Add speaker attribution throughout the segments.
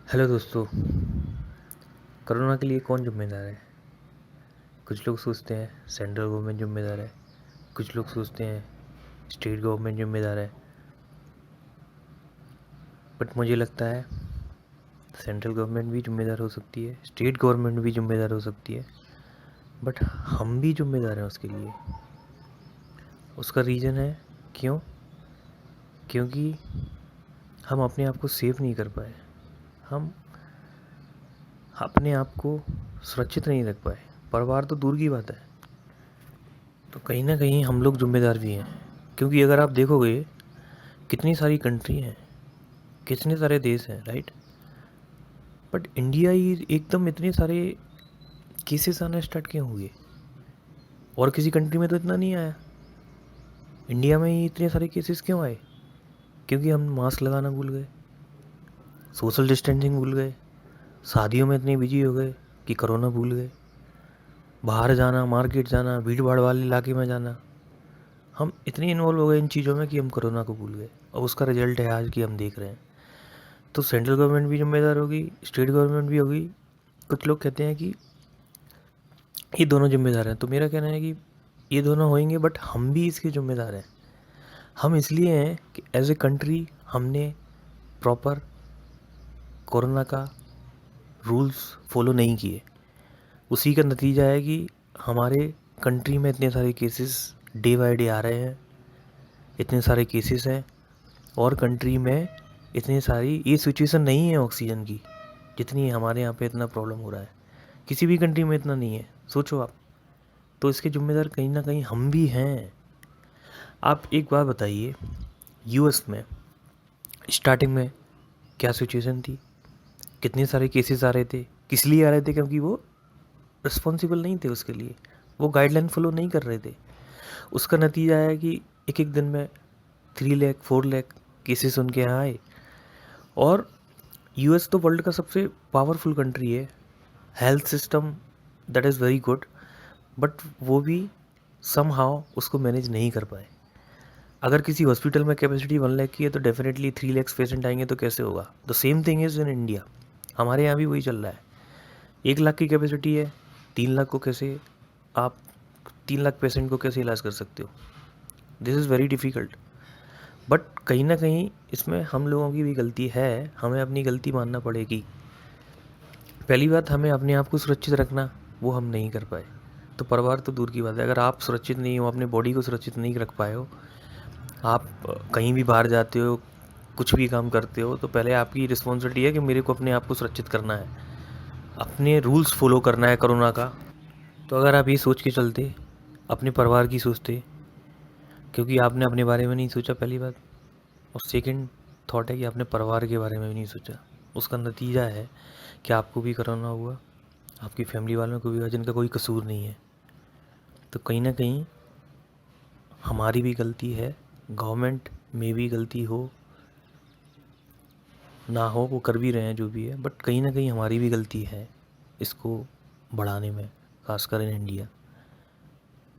Speaker 1: Hello दोस्तों। Corona के लिए कौन जिम्मेदार है? कुछ लोग सोचते हैं सेंट्रल गवर्नमेंट जिम्मेदार है, कुछ लोग सोचते हैं स्टेट गवर्नमेंट जिम्मेदार है। बट मुझे लगता है सेंट्रल गवर्नमेंट भी जिम्मेदार हो सकती है, स्टेट गवर्नमेंट भी जिम्मेदार हो सकती है, बट हम भी जिम्मेदार हैं उसके लिए। उसका रीज़न है क्यों? क्योंकि हम अपने आप को सेफ नहीं कर पाए, हम अपने आप को सुरक्षित नहीं रख पाए। परिवार तो दूर की बात है, तो कहीं ना कहीं हम लोग जिम्मेदार भी हैं। क्योंकि अगर आप देखोगे कितनी सारी कंट्री हैं, कितने सारे देश हैं, राइट? बट इंडिया ही एकदम इतने सारे केसेस आना स्टार्ट क्यों हुए? और किसी कंट्री में तो इतना नहीं आया, इंडिया में ही इतने सारे केसेस क्यों आए? क्योंकि हम मास्क लगाना भूल गए, सोशल डिस्टेंसिंग भूल गए, शादियों में इतने बिजी हो गए कि कोरोना भूल गए, बाहर जाना, मार्केट जाना, भीड़ भाड़ वाले इलाके में जाना, हम इतने इन्वॉल्व हो गए इन चीज़ों में कि हम कोरोना को भूल गए। और उसका रिजल्ट है आज कि हम देख रहे हैं। तो सेंट्रल गवर्नमेंट भी जिम्मेदार होगी, स्टेट गवर्नमेंट भी होगी। कुछ लोग कहते हैं कि ये दोनों जिम्मेदार हैं, तो मेरा कहना है कि ये दोनों होंगे, बट हम भी इसके जिम्मेदार हैं। हम इसलिए हैं कि एज ए कंट्री हमने प्रॉपर कोरोना का रूल्स फॉलो नहीं किए। उसी का नतीजा है कि हमारे कंट्री में इतने सारे केसेस डे बाय डे आ रहे हैं, इतने सारे केसेस हैं। और कंट्री में इतनी सारी ये सिचुएशन नहीं है ऑक्सीजन की, जितनी हमारे यहाँ पे इतना प्रॉब्लम हो रहा है। किसी भी कंट्री में इतना नहीं है, सोचो आप। तो इसके जिम्मेदार कहीं ना कहीं हम भी हैं। आप एक बात बताइए, यूएस में स्टार्टिंग में क्या सिचुएशन थी? कितने सारे केसेस आ रहे थे? किस लिए आ रहे थे? क्योंकि वो रिस्पॉन्सिबल नहीं थे उसके लिए, वो गाइडलाइन फॉलो नहीं कर रहे थे। उसका नतीजा है कि एक एक दिन में 3 लाख 4 लाख केसेस उनके यहाँ आए। और यूएस तो वर्ल्ड का सबसे पावरफुल कंट्री है, health system that is very good, but वो भी समहाउ उसको मैनेज नहीं कर पाए। अगर किसी हॉस्पिटल में कैपेसिटी 1 लाख की है तो डेफिनेटली 3 लाख पेशेंट आएंगे, तो कैसे होगा? The same thing is in India. हमारे यहाँ भी वही चल रहा है। 1 लाख की कैपेसिटी है, 3 लाख को कैसे आप 3 लाख पेशेंट को कैसे इलाज कर सकते हो? This is very difficult. But कहीं ना कहीं इसमें हम लोगों की भी गलती है, हमें अपनी गलती मानना पड़ेगी। पहली बात, हमें अपने आप को सुरक्षित रखना, वो हम नहीं कर पाए। तो परिवार तो दूर की बात है, अगर आप सुरक्षित नहीं हो, अपने बॉडी को सुरक्षित नहीं रख पाए हो, आप कहीं भी बाहर जाते हो, कुछ भी काम करते हो, तो पहले आपकी रिस्पॉन्सिबिलिटी है कि मेरे को अपने आप को सुरक्षित करना है, अपने रूल्स फॉलो करना है कोरोना का। तो अगर आप ये सोच के चलते, अपने परिवार की सोचते, क्योंकि आपने अपने बारे में नहीं सोचा पहली बात, और सेकंड थॉट है कि आपने परिवार के बारे में भी नहीं सोचा। उसका नतीजा है कि आपको भी कोरोना हुआ, आपकी फैमिली वालों को भी हुआ, जिनका कोई कसूर नहीं है। तो कहीं ना कहीं हमारी भी गलती है, गवर्नमेंट में भी गलती हो ना हो, वो कर भी रहे हैं जो भी है, बट कहीं ना कहीं हमारी भी गलती है इसको बढ़ाने में, खासकर इन इंडिया।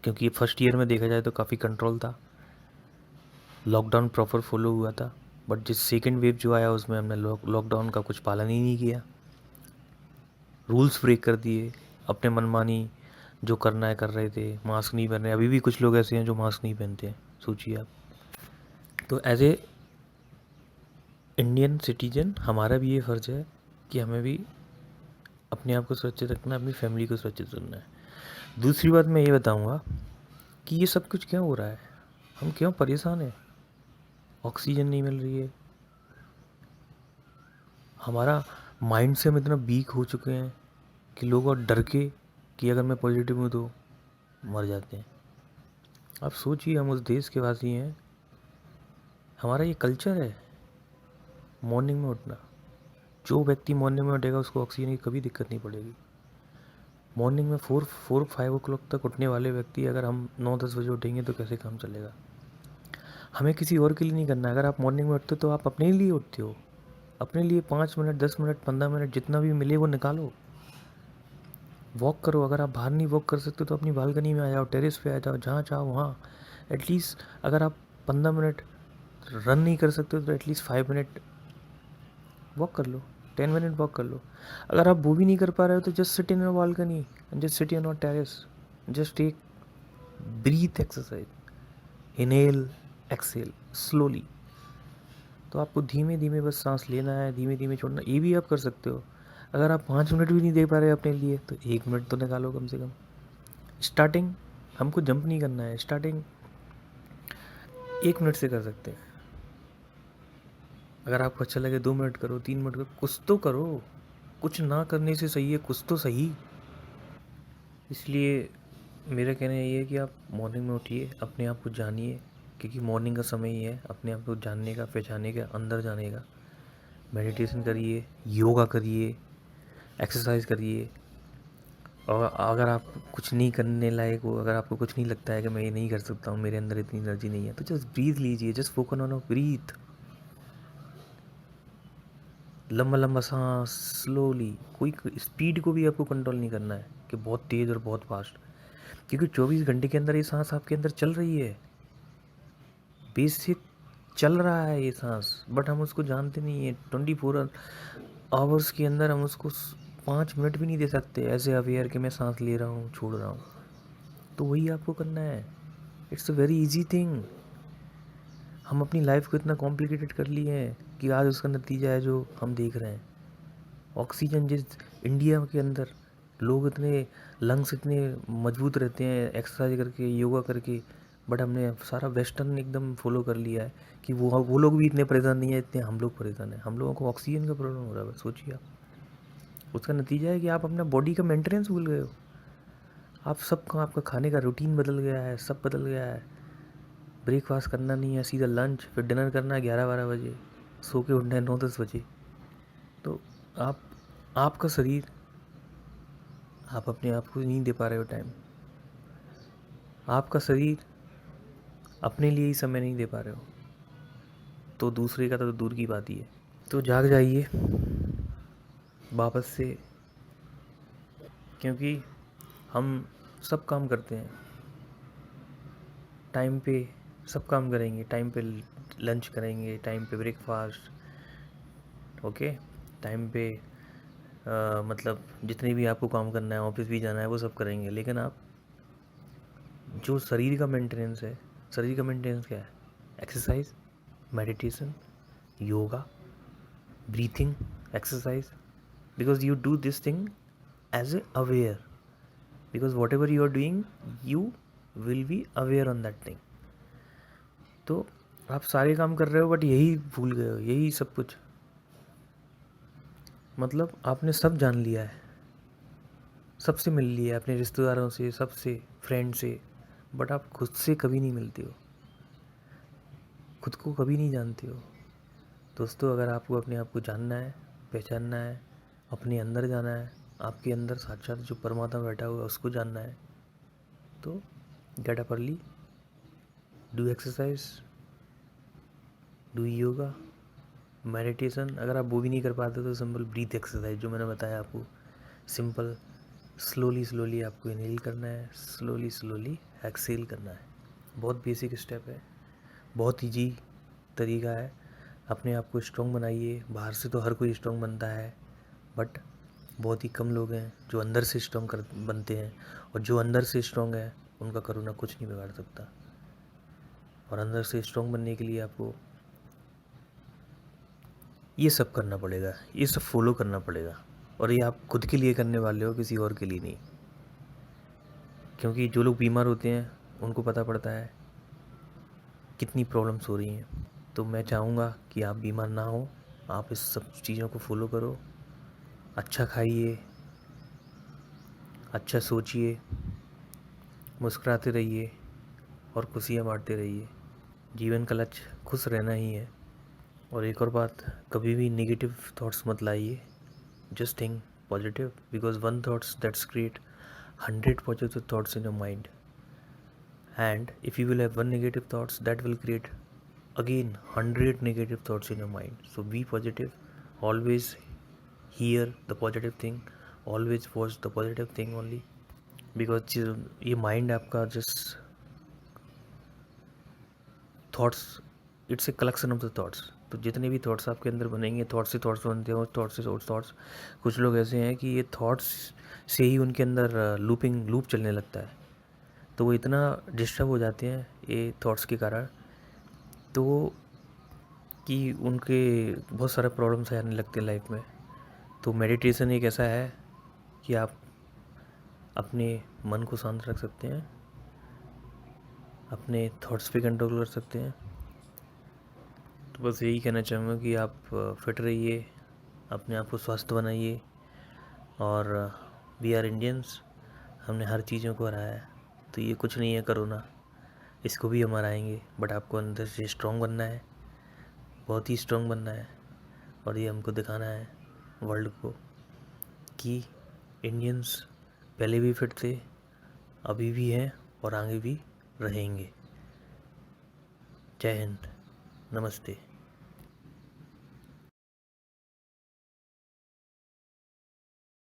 Speaker 1: क्योंकि फर्स्ट ईयर में देखा जाए तो काफ़ी कंट्रोल था, लॉकडाउन प्रॉपर फॉलो हुआ था। बट जिस सेकेंड वेव जो आया उसमें हमने लॉकडाउन का कुछ पालन ही नहीं किया, रूल्स ब्रेक कर दिए, अपने मनमानी जो करना है कर रहे थे, मास्क नहीं पहन रहे। अभी भी कुछ लोग ऐसे हैं जो मास्क नहीं पहनते हैं, सोचिए आप। तो एज ए इंडियन सिटीजन हमारा भी ये फ़र्ज़ है कि हमें भी अपने आप को सुरक्षित रखना है, अपनी फैमिली को सुरक्षित रखना है। दूसरी बात मैं ये बताऊंगा कि ये सब कुछ क्यों हो रहा है, हम क्यों परेशान हैं? ऑक्सीजन नहीं मिल रही है, हमारा माइंड से हम इतना वीक हो चुके हैं कि लोग और डर के कि अगर मैं पॉजिटिव हूँ तो मर जाते हैं। आप सोचिए, हम उस देश के वासी हैं, हमारा ये कल्चर है मॉर्निंग में उठना। जो व्यक्ति मॉर्निंग में उठेगा उसको ऑक्सीजन की कभी दिक्कत नहीं पड़ेगी। मॉर्निंग में 4-5 o'clock तक उठने वाले व्यक्ति, अगर हम 9-10 बजे उठेंगे तो कैसे काम चलेगा? हमें किसी और के लिए नहीं करना है। अगर आप मॉर्निंग में उठते हो तो आप अपने लिए उठते हो, अपने लिए 5 मिनट 10 मिनट 15 मिनट जितना भी मिले वो निकालो, वॉक करो। अगर आप बाहर नहीं वॉक कर सकते तो अपनी बालकनी में आ जाओ, टेरेस पे आ जाओ, जहाँ चाहो वहाँ। एटलीस्ट अगर आप 15 मिनट रन नहीं कर सकते तो एटलीस्ट 5 मिनट वॉक कर लो। 10 मिनट वॉक कर लो। अगर आप वो भी नहीं कर पा रहे हो तो just sit in your balcony and just sit in your terrace, just take breath exercise, inhale exhale slowly. तो आपको धीमे धीमे बस सांस लेना है, धीमे धीमे छोड़ना, ये भी आप कर सकते हो। अगर आप 5 मिनट भी नहीं दे पा रहे अपने लिए तो 1 मिनट तो निकालो कम से कम। स्टार्टिंग हमको जंप नहीं करना है, स्टार्टिंग 1 मिनट से कर सकते हैं। अगर आपको अच्छा लगे 2 मिनट करो, 3 मिनट करो, कुछ तो करो। कुछ ना करने से सही है कुछ तो सही। इसलिए मेरा कहना ये है कि आप मॉर्निंग में उठिए, अपने आप को जानिए, क्योंकि मॉर्निंग का समय ही है अपने आप को जानने का, पहचानने का, अंदर जाने का। मेडिटेशन करिए, योगा करिए, एक्सरसाइज करिए। और अगर आप कुछ नहीं करने लायक हो, अगर आपको कुछ नहीं लगता है कि मैं ये नहीं कर सकता हूँ, मेरे अंदर इतनी एनर्जी नहीं है, तो जस्ट ब्रीथ लीजिए, जस्ट फोकस ऑन ब्रीथ। लंबा लंबा सांस स्लोली। कोई स्पीड को भी आपको कंट्रोल नहीं करना है कि बहुत तेज़ और बहुत फास्ट, क्योंकि 24 घंटे के अंदर ये सांस आपके अंदर चल रही है, बेसिक चल रहा है ये सांस, बट हम उसको जानते नहीं है। 24 आवर्स के अंदर हम उसको 5 मिनट भी नहीं दे सकते ऐसे अवेयर कि मैं सांस ले रहा हूँ छोड़ रहा हूँ। तो वही आपको करना है। It's a very easy thing. हम अपनी लाइफ को इतना कॉम्प्लिकेटेड कर लिए हैं कि आज उसका नतीजा है जो हम देख रहे हैं। ऑक्सीजन जिस इंडिया के अंदर लोग इतने लंग्स इतने मजबूत रहते हैं एक्सरसाइज करके, योगा करके, बट हमने सारा वेस्टर्न एकदम फॉलो कर लिया है कि वो लोग भी इतने परेशान नहीं है इतने हम लोग परेशान हैं। हम लोगों को ऑक्सीजन का प्रॉब्लम हो रहा है। सोचिए आप, उसका नतीजा है कि आप अपना बॉडी का मेंटेनेंस भूल गए हो। आप सबका, आपका खाने का रूटीन बदल गया है, सब बदल गया है। ब्रेकफास्ट करना नहीं है, सीधा लंच, फिर डिनर करना है 11-12 बजे, सो के उठना है 9-10 बजे। तो आपका शरीर, आप अपने आप को नहीं दे पा रहे हो टाइम। आपका शरीर अपने लिए ही समय नहीं दे पा रहे हो, तो दूसरे का तो दूर की बात ही है। तो जाग जाइए वापस से, क्योंकि हम सब काम करते हैं टाइम पे, सब काम करेंगे टाइम पे, लंच करेंगे टाइम पे, ब्रेकफास्ट, ओके, टाइम पे, मतलब जितने भी आपको काम करना है, ऑफिस भी जाना है, वो सब करेंगे। लेकिन आप जो शरीर का मेंटेनेंस है, शरीर का मेंटेनेंस क्या है? Exercise, meditation, yoga, breathing exercise, because you do this thing as a aware, because whatever you are doing you will be aware on that thing। तो आप सारे काम कर रहे हो बट यही भूल गए हो, यही सब कुछ, मतलब आपने सब जान लिया है, सबसे मिल लिया है, अपने रिश्तेदारों से, सबसे, फ्रेंड से, बट आप खुद से कभी नहीं मिलते हो, खुद को कभी नहीं जानते हो। दोस्तों, अगर आपको अपने आप को जानना है, पहचानना है, अपने अंदर जाना है, आपके अंदर साक्षात जो परमात्मा बैठा हुआ है उसको जानना है, तो get up early, do exercise, do yoga, meditation. अगर आप वो भी नहीं कर पाते तो सिंपल ब्रीथ एक्सरसाइज जो मैंने बताया आपको, सिंपल स्लोली स्लोली आपको इनहेल करना है, स्लोली स्लोली एक्सेल करना है। बहुत बेसिक स्टेप है, बहुत ईजी तरीका है। अपने आप को स्ट्रॉन्ग बनाइए। बाहर से तो हर कोई स्ट्रॉन्ग बनता है, बट बहुत ही कम लोग हैं जो अंदर से स्ट्रॉन्ग बनते हैं, और जो अंदर से स्ट्रॉन्ग है उनका करोना कुछ नहीं बिगाड़ सकता। और अंदर से स्ट्रॉन्ग बनने के लिए आपको ये सब करना पड़ेगा, ये सब फॉलो करना पड़ेगा, और ये आप खुद के लिए करने वाले हो, किसी और के लिए नहीं। क्योंकि जो लोग बीमार होते हैं उनको पता पड़ता है कितनी प्रॉब्लम्स हो रही हैं। तो मैं चाहूँगा कि आप बीमार ना हो, आप इस सब चीज़ों को फॉलो करो। अच्छा खाइए, अच्छा सोचिए, मुस्कुराते रहिए और खुशियाँ बांटते रहिए। जीवन का लक्ष्य खुश रहना ही है। और एक और बात, कभी भी नेगेटिव थॉट्स मत लाइए, just think positive, because one thoughts that's create 100 positive thoughts in your mind, and if you will have one negative thoughts that will create again 100 negative thoughts in your mind. So be positive, always hear the positive thing, always watch the positive thing only, because ये mind आपका just thoughts, it's a collection of the thoughts. तो जितने भी thoughts आपके अंदर बनेंगे, thoughts से thoughts बनते हैं और थॉट्स से थॉट्स, कुछ लोग ऐसे हैं कि ये थॉट्स से ही उनके अंदर लूप चलने लगता है, तो वो इतना डिस्टर्ब हो जाते हैं ये थॉट्स के कारण, तो कि उनके बहुत सारे प्रॉब्लम्स आने लगते हैं लाइफ में। तो मेडिटेशन एक ऐसा है कि आप अपने मन को शांत रख सकते हैं, अपने थॉट्स पे कंट्रोल कर सकते हैं। तो बस यही कहना चाहूँगा कि आप फिट रहिए, अपने आप को स्वस्थ बनाइए, और वी आर इंडियंस, हमने हर चीज़ों को हराया है, तो ये कुछ नहीं है कोरोना, इसको भी हम हराएंगे। बट आपको अंदर से स्ट्रॉन्ग बनना है, बहुत ही स्ट्रॉन्ग बनना है, और ये हमको दिखाना है वर्ल्ड को कि इंडियंस पहले भी फिट थे, अभी भी हैं और आगे भी रहेंगे। जय हिंद, नमस्ते।